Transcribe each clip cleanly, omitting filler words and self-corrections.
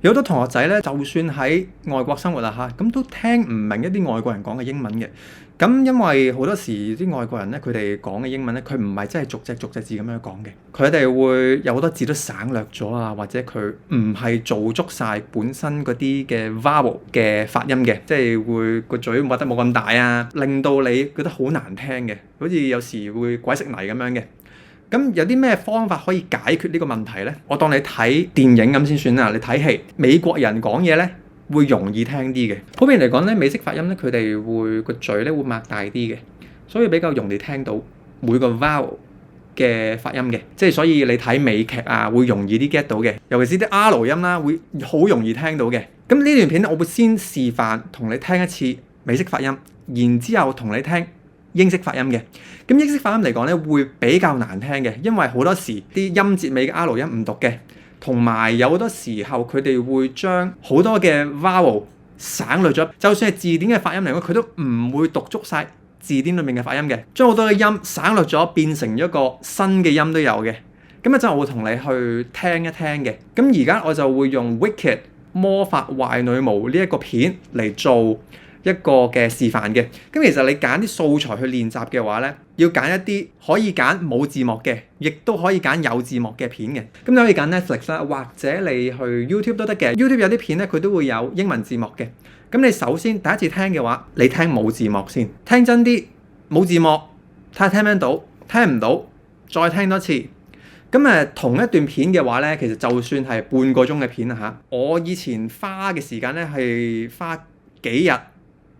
有好多同學仔咧，就算喺外國生活啦嚇，咁都聽唔明一啲外國人講嘅英文嘅。咁因為好多時啲外國人咧，佢哋講嘅英文咧，佢唔係真係逐隻字咁樣講嘅，佢哋會有好多字都省略咗啊，或者佢唔係做足晒本身嗰啲嘅 vowel 嘅發音嘅，即係會個嘴擘得冇咁大啊，令到你覺得好難聽嘅，好似有時會鬼食泥咁樣嘅。咁有啲咩方法可以解決呢個問題呢？我當你睇電影咁先算啦，你睇戲，美國人講嘢呢會容易聽啲嘅。普遍嚟講呢，美式發音呢，佢哋會個嘴呢會擘大啲嘅，所以比較容易聽到每個 vowel 嘅發音嘅。即係所以你睇美劇啊，會容易啲 get 到嘅，尤其是啲 R 音啦，會好容易聽到嘅。咁呢段片呢，我會先示範同你聽一次美式發音，然之後同你聽英式發音嘅。咁英式發音嚟講咧，會比較難聽嘅，因為好多時啲音節尾嘅 R 音唔讀嘅，同埋有好多時候佢哋會將好多嘅 vowel 省略咗，就算係字典嘅發音嚟講，佢都唔會讀足晒字典裏面嘅發音嘅，將好多嘅音省略咗，變成一個新嘅音都有嘅。咁一陣我會同你去聽一聽嘅。咁而家我就會用 Wicked 魔法壞女巫呢一個片嚟做一個嘅示範嘅。咁其實你揀啲素材去練習嘅話咧，要揀一啲可以揀冇字幕嘅，亦都可以揀有字幕嘅片嘅。咁你可以揀 Netflix 啦，或者你去 YouTube 都得嘅。YouTube 有啲片咧，佢都會有英文字幕嘅。咁你首先第一次聽嘅話，你聽冇字幕先，聽真啲，冇字幕，睇下聽唔聽到，聽唔到，再聽多次。咁同一段片嘅話咧，其實就算係半個鐘嘅片啊嚇，我以前花嘅時間咧係花幾日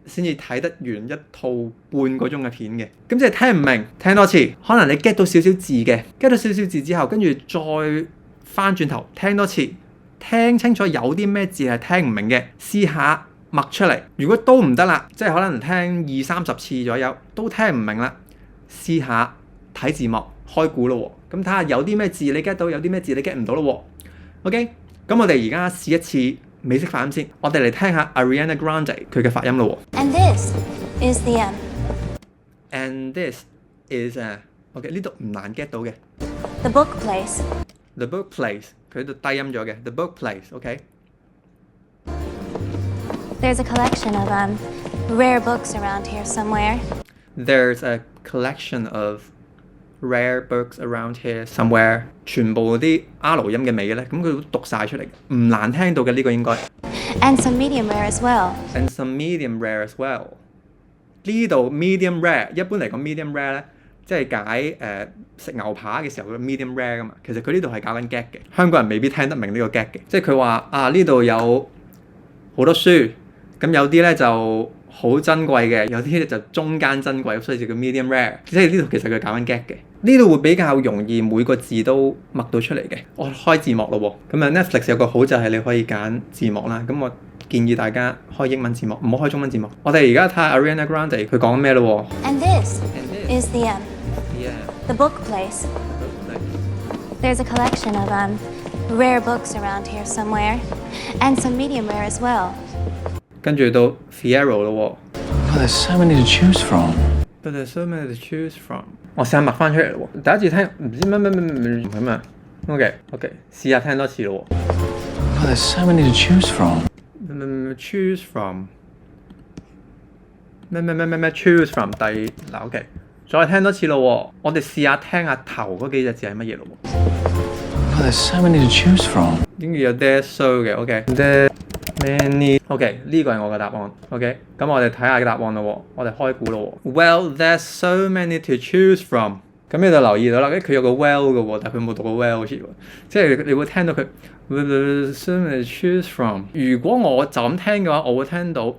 先至睇得完一套半個鐘嘅片嘅。咁即係聽唔明，聽多次，可能你 get 到少少字嘅，get 到少少字之後，跟住再翻轉頭聽多次，聽清楚有啲咩字係聽唔明嘅，試下默出嚟。如果都唔得啦，即係可能聽20-30次左右都聽唔明啦，試下睇字幕開估咯喎。咁睇下有啲咩字你 get 到，有啲咩字你 get 唔到咯喎。OK，咁我哋而家試一次美式發音先，我哋嚟聽下 Ariana Grande 佢嘅發音咯喎。And this is the And this is OK， 呢度唔難 get 到嘅。 The book place. The book place 佢喺度低音咗嘅。The book place OK。 There's a collection of rare books around here somewhere. There's a collection of rare books around here somewhere。 全部啲 R 音嘅尾咧，咁佢都讀晒出嚟，唔難聽到嘅呢個應該。And some medium rare as well. And some medium rare as well。 呢度 medium rare， 一般嚟講 medium rare 咧，即係解食牛扒嘅時候嘅 medium rare 噶嘛。其實佢呢度係搞緊 gag 嘅，香港人未必聽得明呢個 gag 嘅。即係佢話啊，呢度有好多書，咁有啲咧就好珍貴嘅，有啲咧就中間珍貴，所以就叫 medium rare。即係呢度其實佢搞緊 gag 嘅。呢度會比較容易每個字都默到出嚟嘅。我開字幕咯喎，咁啊 Netflix 有個好就係你可以揀字幕啦。咁我建議大家開英文字幕，唔好開中文字幕。我哋而家睇下 Ariana Grande 佢講咩咯喎。And this is the Yeah. book place. There's a collection of rare books around here somewhere. And some medium rare as well. 跟住到 Fierro 咯喎。There's so many to choose from. But there's so many to choose from。 我試下默翻出嚟咯喎，第一次聽唔知咩咁啊。OK， 試下聽多次咯喎。There's so many to choose from. Choose from 咩 choose from 第嗱 OK， 再聽多次咯喎。我哋試下聽下頭嗰幾隻字係乜嘢咯喎。There's so many to choose from. 應該有 there's so 嘅 OK。There many OK， 呢個係我嘅答案 OK。咁我哋睇下嘅答案咯喎，我哋開估咯喎。Well, there's so many to choose from。咁你就留意到啦，佢有個 well 嘅喎，但係佢冇讀個 well 好似喎，即係你會聽到佢 so many to choose from。如果我就咁聽嘅話，我會聽到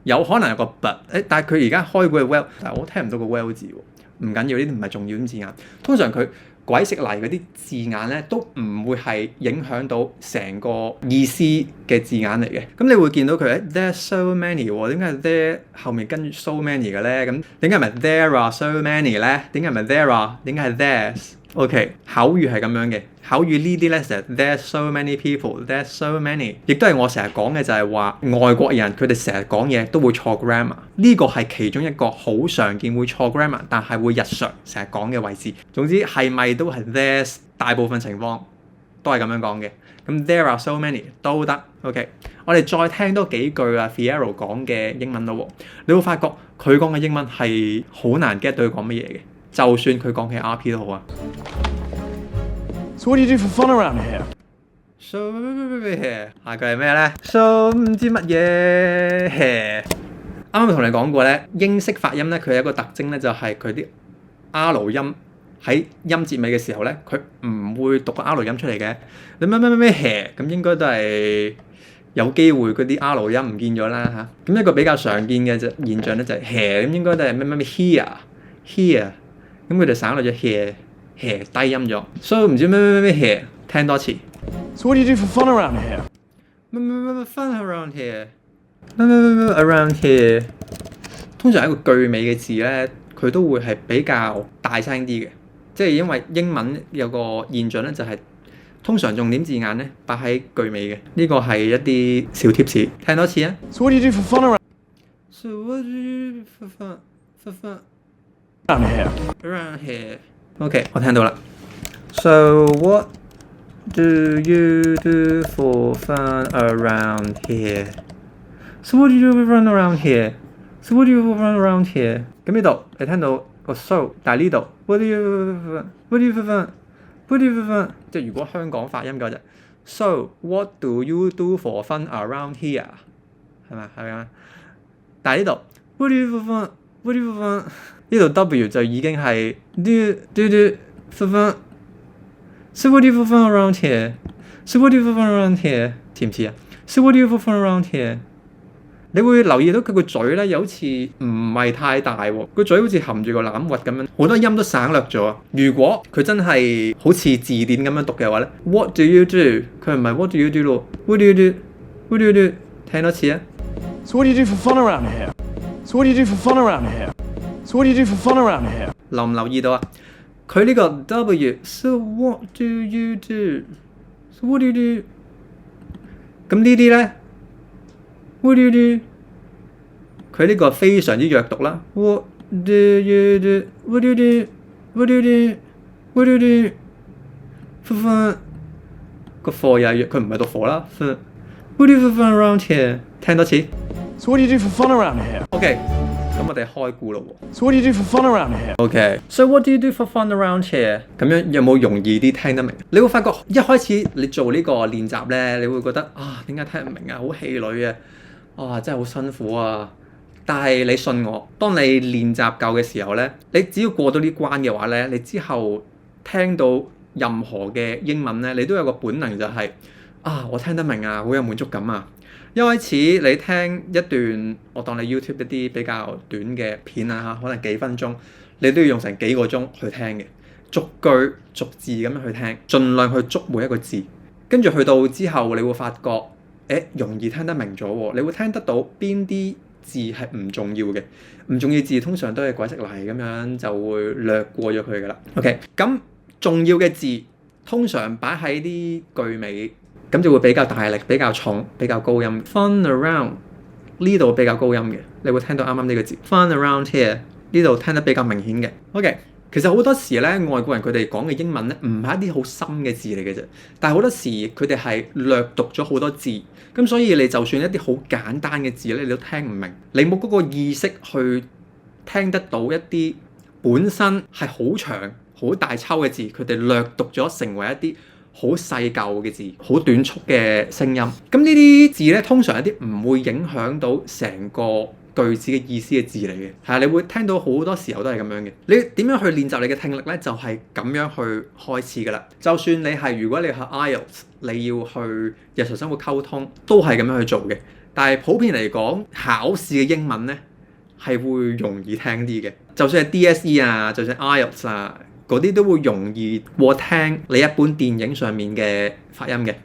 有可能有個 but， 但係佢而家開估係 well， 但係我聽唔到個 well 字喎。唔緊要，呢啲唔係重要啲字眼。通常佢鬼食泥嗰啲字眼咧，都唔會係影響到成個意思嘅字眼嚟嘅。咁你會見到佢 there's so many 喎，點解係 there 後面跟住 so many 嘅咧？咁點解唔係 there are so many 咧？點解唔係 there are？ 點解係 there's？OK， 口語係咁樣嘅，口語呢啲咧成日 there's so many people，there's so many， 亦都係我成日講嘅就係話外國人佢哋成日講嘢都會錯 grammar， 呢個係其中一個好常見會錯 grammar， 但係會日常成日講嘅位置。總之係咪都係 there's， 大部分情況都係咁樣講嘅。咁 there are so many 都得。OK， 我哋再聽多幾句啊 Fiyero 講嘅英文咯。你會發覺佢講嘅英文係好難 get 到佢講乜嘢嘅，就算佢講嘅 RP 都好啊。So what do you do for fun around here? So 下句係咩咧 ？So 唔知乜嘢。啱啱同你講過咧，英式發音咧，佢有一個特徵咧，就係佢啲 R 音喺音節尾嘅時候咧，佢唔會讀個 R 音出嚟嘅。你咩咁應該都係有機會嗰啲 R 音唔見咗啦嚇。咁一個比較常見嘅現象咧就係 咁應該都係咩 here，咁佢哋省略咗 here 低音咗，所以唔知咩聽多次。So what do you do for fun around here? Fun around here，around here， 通常一個句尾嘅字咧，佢都會係比較大聲啲嘅，即係因為英文有個現象咧，就係通常重點字眼咧擺喺句尾嘅，呢個係一啲小貼士，聽多次啊。So what do you do for fun around So what do you do for fun here? around here？ OK， 我聽到啦。So what do you do for fun around here? So what do you do for fun around here? So what do you do for fun around here? 咁呢度你聽到個 so， 但係呢度 what do you do for fun？What do you do for fun？ 即係如果香港發音嘅話就 So what do you do for fun around here？ 係咪啊？但係呢度 What do you do for fun？What do you do for fun？ 呢度 W 就已經係 do for fun。So what do you do for fun around here？So what do you do for fun around here？ 似唔似啊 ？So what do you do for fun around here？ 你會留意到佢個嘴咧，又好似唔係太大喎，個嘴好似含住個欖核咁樣，好多音都省略咗。如果佢真係好似字典咁樣讀嘅話咧 ，What do you do？ 佢唔係 What do you do 咯 ，What do you do？What do you do？ 聽多次啊。So what do you do for fun around here? So what do you do for fun around here? So what do you do for fun around here? 留唔留意到啊？佢呢個 W，So what do you do？So what do you do？ 咁呢啲咧 ，What do you do？ 佢呢個非常之弱讀啦。What do you do？What do you do？What do you do？What do you do？ for fun 個 for 又係弱，佢唔係讀 for 啦。What do you do for fun around here？ 聽多次。So what do you do for fun around here? OK， 咁我哋開估咯喎。So what do you do for fun around here? OK，So what do you do for fun around here？ 咁樣有冇容易啲聽得明？你會發覺一開始你做呢個練習咧，你會覺得啊，點解聽唔明啊？好氣餒啊！哇，真係好辛苦啊！但係你信我，當你練習夠嘅時候咧，你只要過到呢關嘅話咧，你之後聽到任何嘅英文咧，你都有個本能就係啊，我聽得明啊，好有滿足感啊！一開始你聽一段，我當你 YouTube 一啲比較短嘅片啊嚇，可能幾分鐘，你都要用成幾個鐘去聽嘅，逐句逐字咁樣去聽，盡量去捉每一個字，跟住去到之後，你會發覺，容易聽得明咗喎，你會聽得到邊啲字係唔重要嘅，唔重要字通常都係鬼識嚟咁樣就會略過咗佢噶啦。OK， 咁重要嘅字通常擺喺啲句尾。咁就會比較大力、比較重、比較高音。Fun around 呢度比較高音嘅，你會聽到啱啱呢個字。Fun around here 呢度聽得比較明顯嘅。OK， 其實好多時咧，外國人佢哋講嘅英文咧，唔係一啲好深嘅字嚟嘅啫，但係好多時佢哋係略讀咗好多字，咁所以你就算一啲好簡單嘅字咧，你都聽唔明，你冇嗰個意識去聽得到一啲本身係好長、好大抽嘅字，佢哋略讀咗成為一啲好細舊嘅字，好短促嘅聲音。咁呢啲字咧，通常一啲唔會影響到成個句子嘅意思嘅字嚟嘅。係啊，你會聽到好多時候都係咁樣嘅。你點樣去練習你嘅聽力咧？就係咁樣去開始㗎啦。就算你係如果你係 IELTS，你要去日常生活溝通，都係咁樣去做嘅。但係普遍嚟講，考試嘅英文咧係會容易聽啲嘅。就算係 DSE 啊，就算 IELTS 啊。嗰啲都會容易過聽你一般電影上面嘅發音嘅。